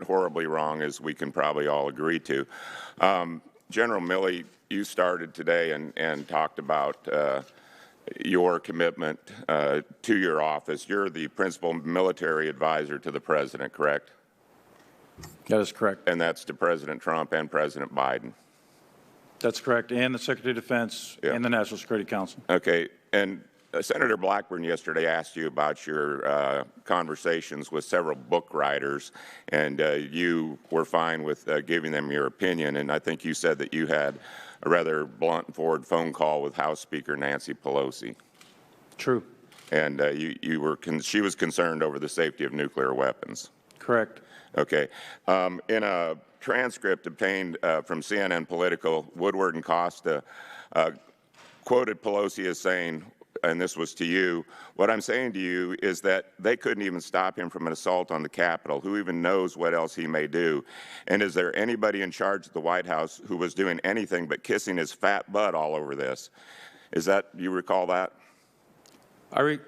horribly wrong, as we can probably all agree to. General Milley, you started today and talked about your commitment to your office. You're the principal military advisor to the president, correct? That is correct. And that's to President Trump and President Biden. That's correct, and the Secretary of Defense and the National Security Council. Okay, and Senator Blackburn yesterday asked you about your conversations with several book writers, and you were fine with giving them your opinion, and I think you said that you had a rather blunt and forward phone call with House Speaker Nancy Pelosi. True. And she was concerned over the safety of nuclear weapons. Correct. Okay. In a transcript obtained from CNN Political, Woodward and Costa quoted Pelosi as saying, and this was to you, what I'm saying to you is that they couldn't even stop him from an assault on the Capitol. Who even knows what else he may do? And is there anybody in charge of the White House who was doing anything but kissing his fat butt all over this? Is that, you recall that? I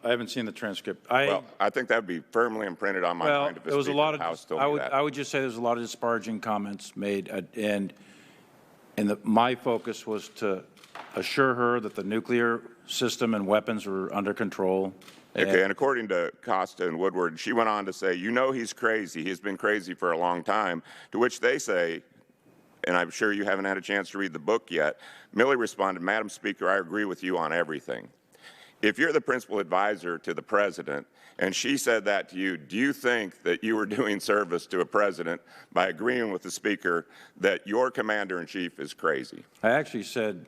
haven't seen the transcript. Well, I think that would be firmly imprinted on my mind if the Speaker of the House told me that. I would just say there's a lot of disparaging comments made, and my focus was to assure her that the nuclear system and weapons were under control. Okay, and according to Costa and Woodward, she went on to say, you know he's crazy. He's been crazy for a long time, to which they say, and I'm sure you haven't had a chance to read the book yet, Milley responded, Madam Speaker, I agree with you on everything. If you're the principal advisor to the president, and she said that to you, do you think that you were doing service to a president by agreeing with the speaker that your commander-in-chief is crazy? I actually said,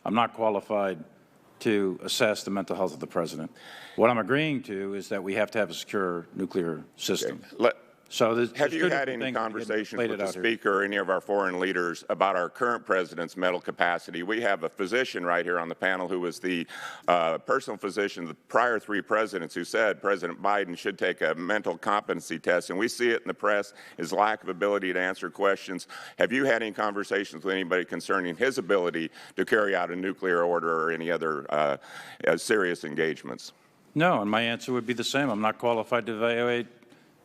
I'm not qualified to assess the mental health of the president. What I'm agreeing to is that we have to have a secure nuclear system. Okay. So have you had any conversations with the Speaker or any of our foreign leaders about our current president's mental capacity? We have a physician right here on the panel who was the personal physician of the prior three presidents who said President Biden should take a mental competency test, and we see it in the press, his lack of ability to answer questions. Have you had any conversations with anybody concerning his ability to carry out a nuclear order or any other serious engagements? No, and my answer would be the same. I'm not qualified to evaluate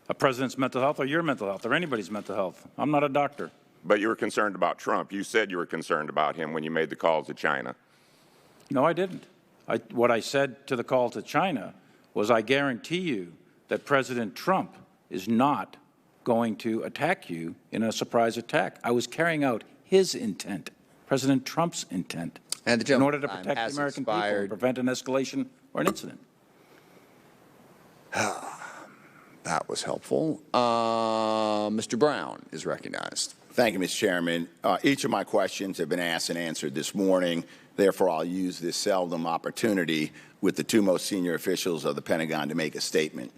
a president's mental health or your mental health or anybody's mental health. I'm not a doctor. But you were concerned about Trump. You said you were concerned about him when you made the call to China. No, I didn't. What I said to the call to China was I guarantee you that President Trump is not going to attack you in a surprise attack. I was carrying out his intent, President Trump's intent, and in order to protect the American people and prevent an escalation or an incident. That was helpful. Mr. Brown is recognized. Thank you, Mr. Chairman. Each of my questions have been asked and answered this morning. Therefore, I'll use this seldom opportunity with the two most senior officials of the Pentagon to make a statement.